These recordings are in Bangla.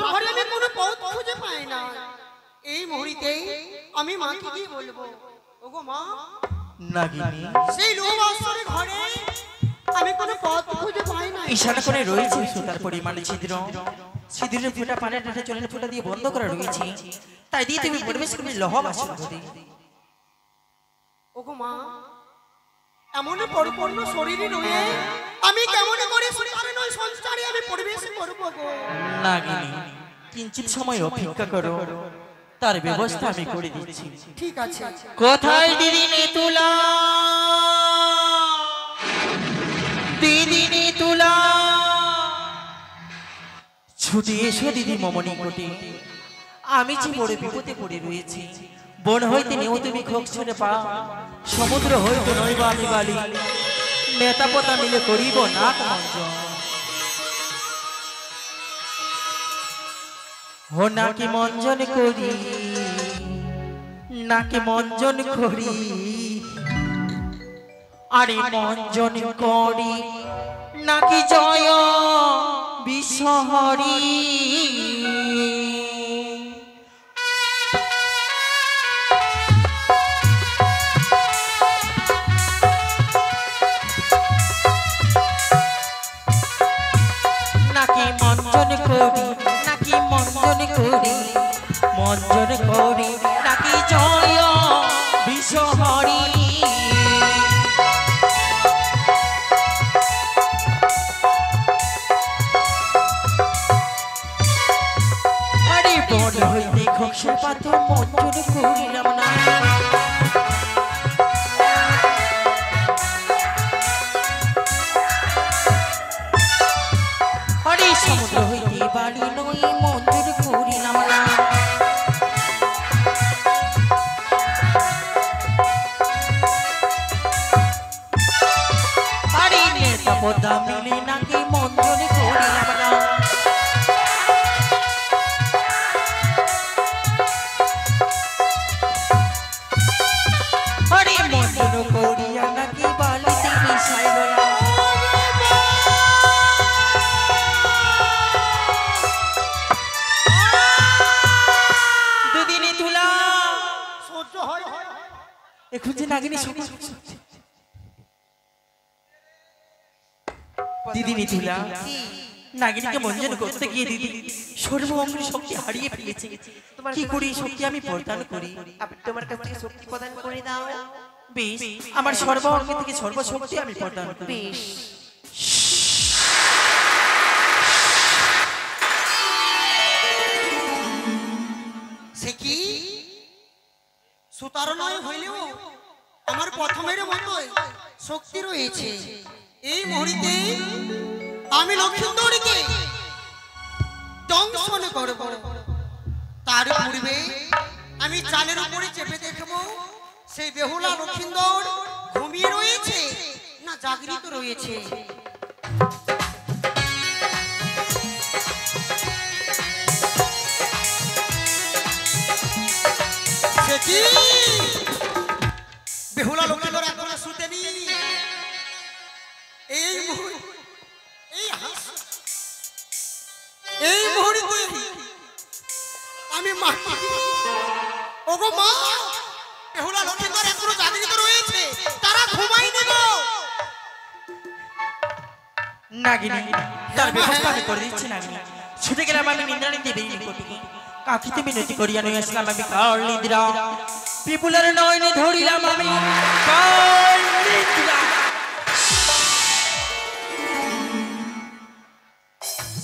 বাসর ঘরে আমি কোনো পথ খুঁজে পাই না। এই মুহূর্তেই আমি মাকে গিয়ে বলবো, ওগো মা নাগিনী সেই লোহ বাসরের ঘরে আমি কোনো পথ খুঁজে পাই না। ইশারা করে রয়েছে সুতার পরিমাণে ছিদ্র, ছিদ্রের ফুটা পানের ডাটা জলের ফুটা দিয়ে বন্ধ করা রয়েছে, তাই দিয়ে তুমি প্রবেশ করবে লোহ বাসর ঘরে। ওগো মা এমন পরিপূর্ণ শরীরে রয়ে আমি কেমন করে সুতারে নয় সংসারে আমি প্রবেশ করব গো। নাগিনী কিঞ্চিত সময় অপেক্ষা করো, তার ব্যবস্থা আমি করে দিচ্ছি। ঠিক আছে। কোথায় দিদি নেতুলা, দিদি নেতুলা, ছুটে এসো দিদি মমনি কোটে, আমি যে বড় বিপদে পড়ে রয়েছি। বন হইতে নেও তুমি খোঁজ ছুঁড়ে পা, সমুদ্র হইতে নইব আমি বালি, নেতা পোতা মিলে করিব নাক মঞ্জন। হো নাকি মঞ্জন করি, নাকি মঞ্জন করি, আরে মঞ্জন করি নাকি জয় বিশ্বহরি। নাকি মঞ্জন করি, নাকি মঞ্জন করি, মঞ্জন করি নাকি জয় বিশ্বহরি। আরে বন হইতে খোকসা পাথর মঞ্জন করিলাম না, আরে সমুদ্র হইতে বাড়ি নই মঞ্জন করিলাম না। আরে নেতা পদা মিলে নাকি মঞ্জন করিলাম না। আরে মঞ্জন করিয়া নাকি বালিতে মিশাইল না। দুদিনে তুলা সহ্য হয় এখন যে নাগিনী দিদি নিতুলা নাগিনীকে মঞ্জন করতে গিয়ে দিদি সর্বঙ্গের শক্তি হারিয়ে ফেলেছে। কি করি শক্তি আমি প্রদান করি? তোমার কাছ থেকে শক্তি প্রদান করে দাও। বেশ, আমার সর্বঙ্গ থেকে সর্বশক্তি আমি প্রদান করি। বেশ, সে কি সুতার নয় হইলেও আমার প্রথমের মতো শক্তি রয়েছে। এই মুহূর্তে আমি লক্ষ্মীন্দরীকে দংশন করব। তার পূর্বে আমি চালের উপরে চেপে দেখব সেই বেহুলা লক্ষ্মীন্দর ঘুমিয়ে রয়েছে না জাগরিত রয়েছে। সে কি বেহুলা লক্ষ্মীন্দর এখনো শুতেনি। এই মুহূর্তে আমি মা, ওগো মা, বেহুলা লক্ষ্মীন্দর এখনো জাগরিত রয়েছে, তারা ঘুমায়নি গো। নাগিনী তার ব্যবস্থা আমি করে দিচ্ছি। নাগিনী ছুটে গেলাম আমি নিদ্রাণী দেবীর নিকটে, কাকিতে মিনতি করিয়া নিয়ে আসলাম আমি কাল নিদ্রা, পিপুলের নয়নে ধরিলাম আমি কাল নিদ্রা।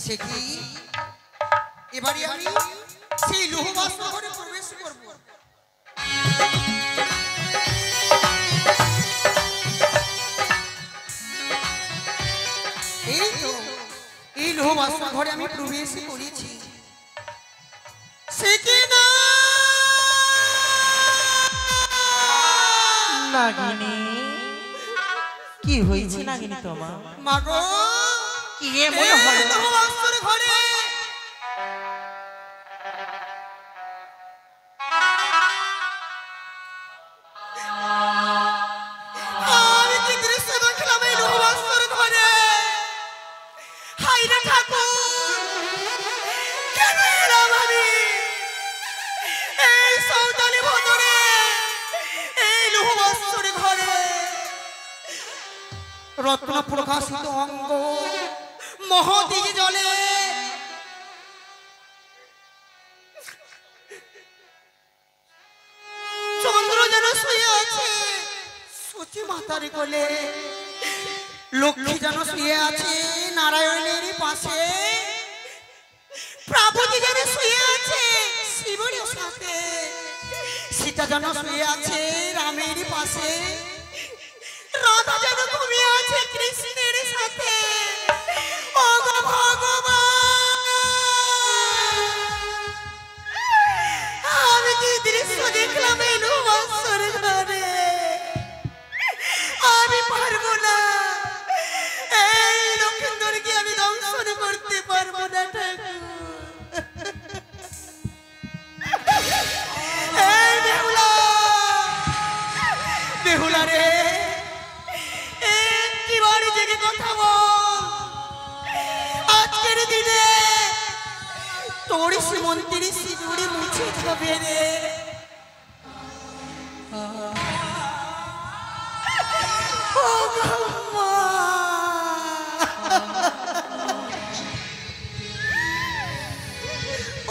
সে কি এবারে আমি সেই লোহ বাস্ত ঘরে প্রবেশ করব। এই তো এই লোহ বাস্ত ঘরে আমি প্রবেশ করেছি। সে কি না নাগিনী কি হয়েছে নাগিনী তোমার? মাগো কি এমন হলো? লোহ বাস্তর ঘরে আমি কি দৃশ্য দেখলাম এই লোহ বাস্তর ঘরে। হায় রে ঠাকুর, কেন মেহবস্বরে ঘরে রত্ন প্রকাশিত অঙ্গ মহদিঘি জলে চন্দ্র যেন শুয়ে আছে সতী মাতার কোলে, লক্ষ্মী যেন শুয়ে আছে নারায়ণের পাশে, প্রভুজি যেন শুয়ে আছে শিবের সাথে, সীতা যেন শুয়ে আছে রামের পাশে, রাধা যেন ঘুমিয়ে আছে কৃষ্ণের সাথে। ও গো ভগবান, আমি কি দৃশ্য দেখলাম এই নববৎসর ঘরে, আমি পারবো না, এই লক্ষিন্দরকে আমি দংশন করতে পারবো না ঠাকুর। এই বেহুলা, বেহুলা রে, একটি বাড়ি জেগে কথা বল, আজকের দিনে তোর শ্রীমন্ত্রী সিঁদুরে মুছে যাবে রে। ও মা,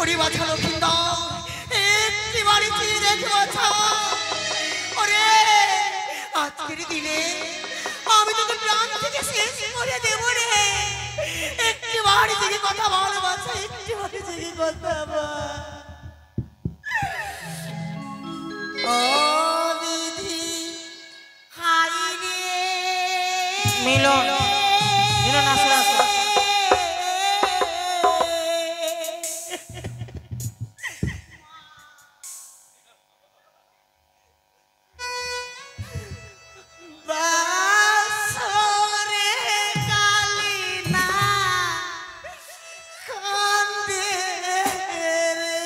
ওরে বাছা লক্ষিন্দর, একটি বাড়ি চেয়ে দেখে বাছা, ওরে আজকের দিনে আমি তোকে প্রাণ থেকে শেষ করে দেব রে। একটি বাড়ি থেকে কথা বল বাছা, একটি বাড়ি থেকে কথা বল। ও বিধি হাই রে মিলন, মিলন আসো আসো। বাসরে কালি না কান্দে রে।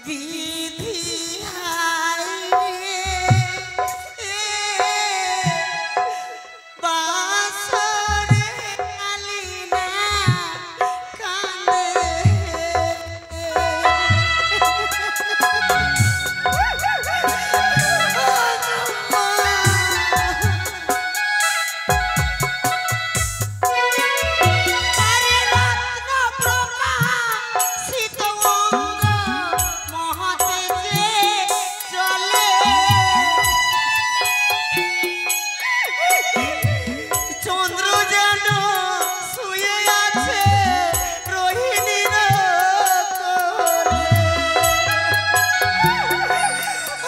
বিধি হাই রে, বাসরে কালি না কান্দে আরে রত্ন প্রকাশিত অঙ্গ মহাতেজে চলে, চন্দ্র যেন শুয়ে আছে রোহিণীর কোলে।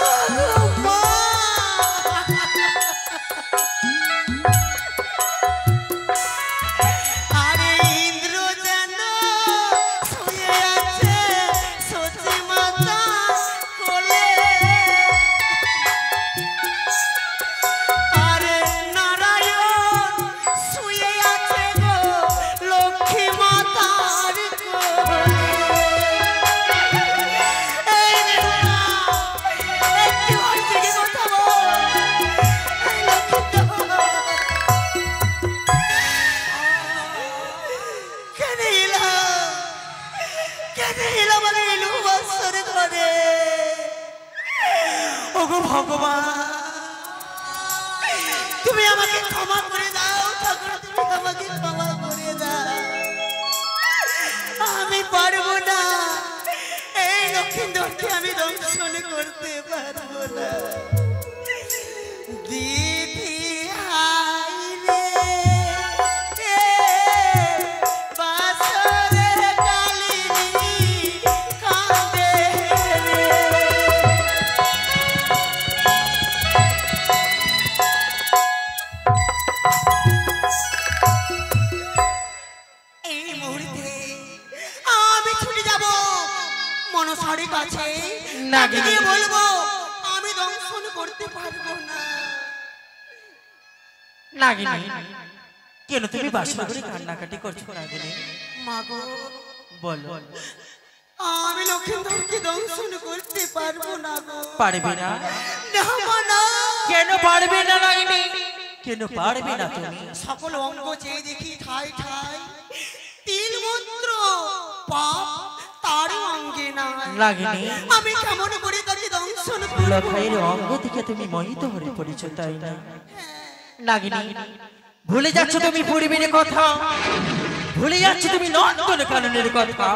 ও মা, আরে ইন্দ্র যেন শুয়ে আছে সতী মাতা কোলে, আরে নারায়ণ শুয়ে আছে গো লক্ষ্মী মাতার কোলে। এই বেহুলা, একটি বার থেকে কথা বল, এই লক্ষ্মীন্দর, কেন এলাম, কেন এলাম আমি এই নববৎসর ঘরে? ওগো ভগবান, তুমি আমাকে ক্ষমা করে দাও ঠাকুর, তুমি আমাকে ক্ষমা করে দাও, আমি পারবো না, এই লক্ষিন্দরকে আমি দংশন করতে পারবো না। দিদি হাই রে, বাসরে কালিনী কান্দে রে। এই মুহূর্তে আমি ছুটে যাব মনসার কাছে, না, তাকে না। গিয়ে বলবো আমি দংশন করতে পারবো না। নাগিনী, কেন তুমি বাসা করে কান্নাকাটি করছো নাগিনী? মাগো, বলো। আমি লক্ষিন্দরকে দংশন করতে পারবো না গো। পারবে না? না মা, না। কেন পারবে না নাগিনী? কেন পারবে না তুমি? সকল অঙ্গ চেয়ে দেখি ঠাই ঠাই তিল মন্ত্র পাপ তার অঙ্গে না নাগিনী, আমি কেমন করে তাকে দংশন করব? লখাইয়ের অঙ্গ থেকে তুমি মোহিত হয়ে পড়েছ, তাই না? নাগিনী, ভুলে যাচ্ছ তুমি পূর্বের কথা, ভুলে যাচ্ছ তুমি নন্দন কাননের কথা।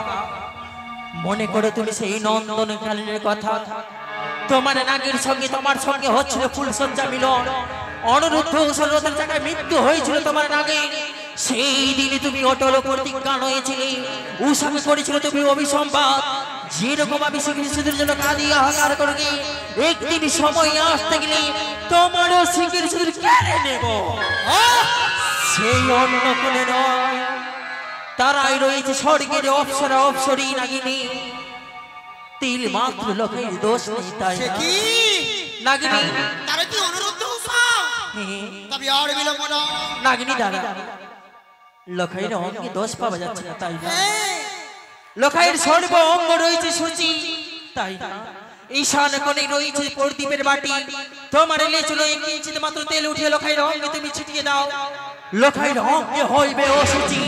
মনে করো তুমি সেই নন্দন কাননের কথা। তোমার নাগের সঙ্গে তোমার সঙ্গে হচ্ছিল ফুলসজ্জা মিলন, অনুরুদ্ধ সর্বতার জায়গায় মৃত্যু হয়েছিল তোমার নাগের। সেই দিনে তুমি অটল প্রতিজ্ঞা হয়েছিলে, উষাকে করেছিল তুমি অভিসম্বাদ। যেরকম আমি শ্রীকৃষ্ণের জন্য কাঁদিয়ে হাহাকার করবে, একদিন সময় আসতে গেলে তোমারও শ্রীকৃষ্ণের কেড়ে নেব। সেই অন্য কোনে নয়, তারাই রয়েছে স্বর্গের অপ্সরা অপ্সরী নাগিনী। তিল মাত্র লোকের দোষ নেই, তাই সে না? কি নাগিনী, তারা কি অনুরুদ্ধ উষা? তবে আর বিলম্ব না। নাগিনী দাদা, লোকের অঙ্গে দোষ পাওয়া যাচ্ছে না, তাই না? হ্যাঁ, লোকের সর্ব অঙ্গ রয়েছে সূচি, তাই না? ঈশান কোণে রয়েছে প্রদীপের বাটি। তোমার লেচুলো কিঞ্চিত মাত্র তেল উঠিয়ে লোকের অঙ্গে তুমি ছিটিয়ে দাও, লোকের অঙ্গে হইবে অসুচি।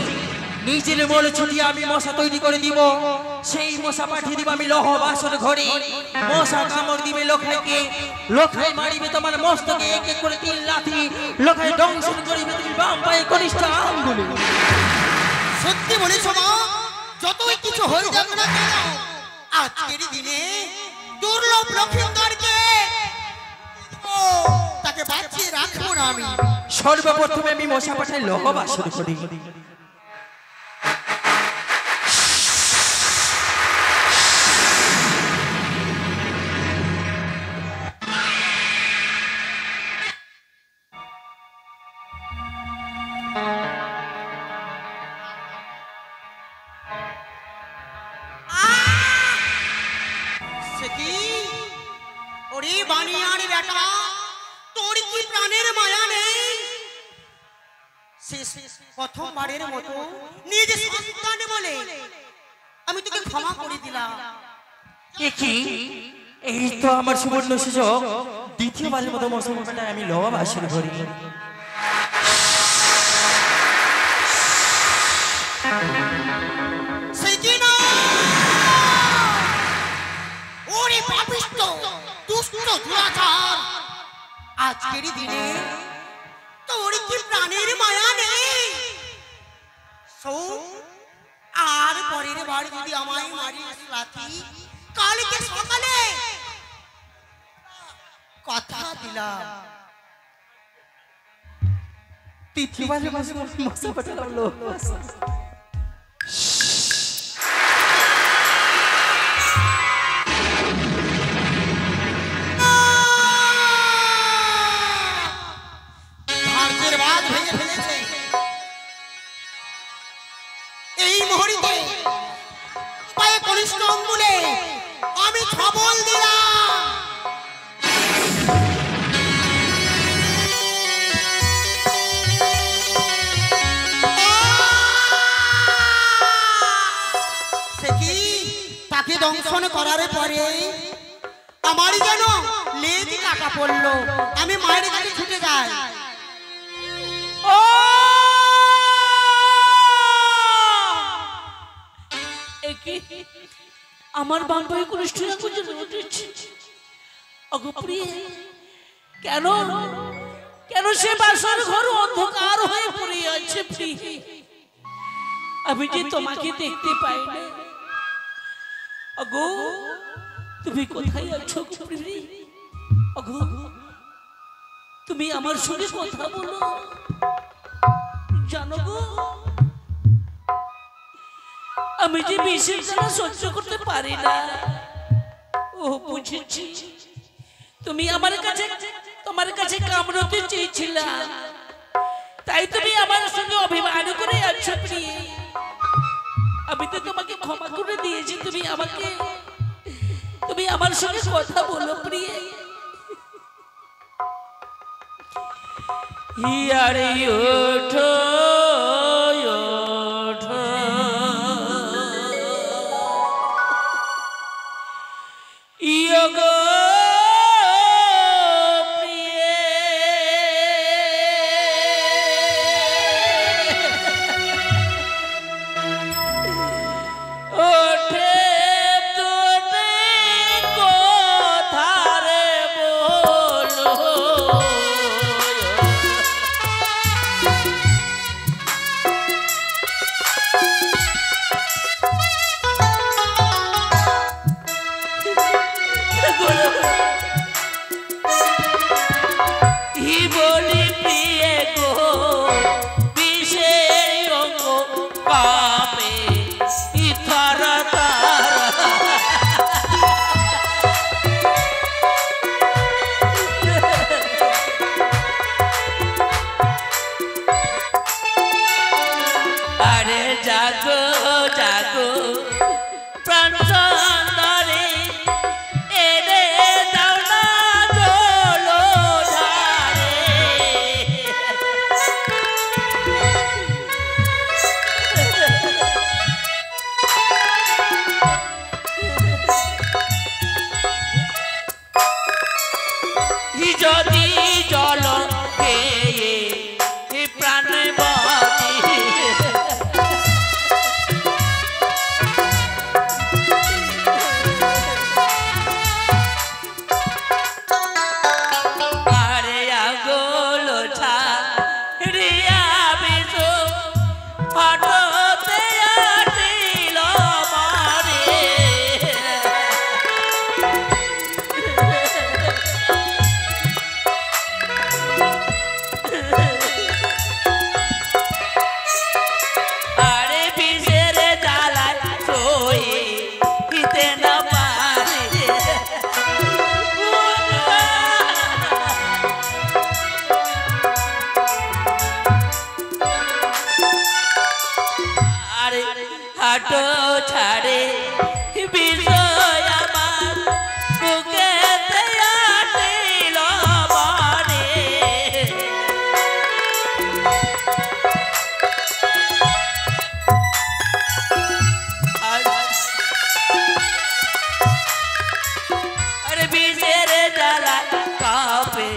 নিজের মনে ছুটিয়ে আমি মশা তৈরি করে দিব, সেই মশা পাঠিয়ে দিব আমি লহ বাসর ঘরে। মশা কামড় দিবে লোকাইকে, লোকাই মারিবে তোমার মস্তকে এক এক করে তিল লাথি, লোকাই দংশন করিবে তুমি বাম পায়ে কনিষ্ঠ আঙ্গুলে। সত্যি বলেছ মা, যতই কিছু হয়ে যাবে না কেন, আজকের দিনে দুর্লভ লক্ষিন্দরকে তাকে বাঁচিয়ে রাখবো না আমি। সর্বপ্রথমে আমি মশা পাঠাই লহ বাসর করি। সে কি? ওরে বানিয়ার বেটা, তোর কি প্রাণের মায়া নেই? শেষ প্রথমবারের মতো নিজ সন্তান বলে আমি তোকে ক্ষমা করে দিলাম। কি এই তো আমার সুবর্ণ সুযোগ, দ্বিতীয়বারের মতো মশা পাঠাই আমি লহ বাসর করি। সে কি না? ওরে পাপিষ্ঠ দুষ্ট দুরাচার, আজকের দিনে তোর কি প্রাণের মায়া নেই? শোন, আর পরের বার যদি আমায় মারিস লাথি, কালকে সকালে কথা দিলাম। তৃতীয়বারের মতো মশা পাঠালাম লহ বাসর। ভাগ্যের বাঁধ ভেঙে ফেলেছে। এই মুহূর্তে পায়ে কনিষ্ঠ আঙ্গুলে আমি ছবল দিলাম। সে কি? তাকে দংশন করার পরে আমারই যেন লেজ কাটা পড়লো, আমি মায়ের কাছে ছুটে যাই। আমার বান্ধবী কনিষ্ঠরা পর্যন্ত উঠেছে। অগপ্রিয়ে, কেন কেন সে বাসার ঘর অন্ধকার হয়ে পড়ে আছে? প্রিয়ে, আমি যে তোমাকে দেখতে পাই না। অগো, তুমি কোথায় আছো প্রিয়ে? অগো, তুমি আমার সঙ্গে কথা বলো। জানো গো, আমি যে বিশেষ জ্বালা সহ্য করতে পারি না। ও বুঝেছি, তুমি আমার কাছে তোমার কাছে কামড়তে চেয়েছিলা, তাই তুমি আমার সঙ্গে অভিমান করে আছো প্রিয়ে। আমি তো তোমাকে ক্ষমা করে দিয়েছি, তুমি আমার সঙ্গে কথা বলো প্রিয়ে। হিয়ারে ওঠো ওঠো, হাটো ছাড়ে বিষয় আমার বুকেতে আটিল বারে। আরে বিষের জ্বালা কাঁপে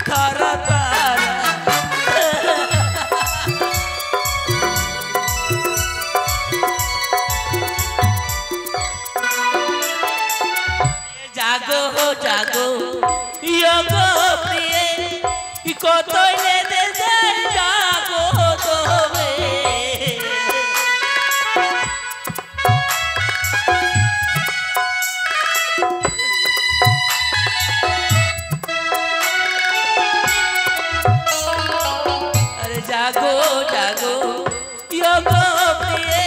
থর থর। জাগো জাগো ইয়োগো প্রিয়ে কতই লেদে যায় জাগো তবে। আরে জাগো জাগো ইয়োগো প্রিয়ে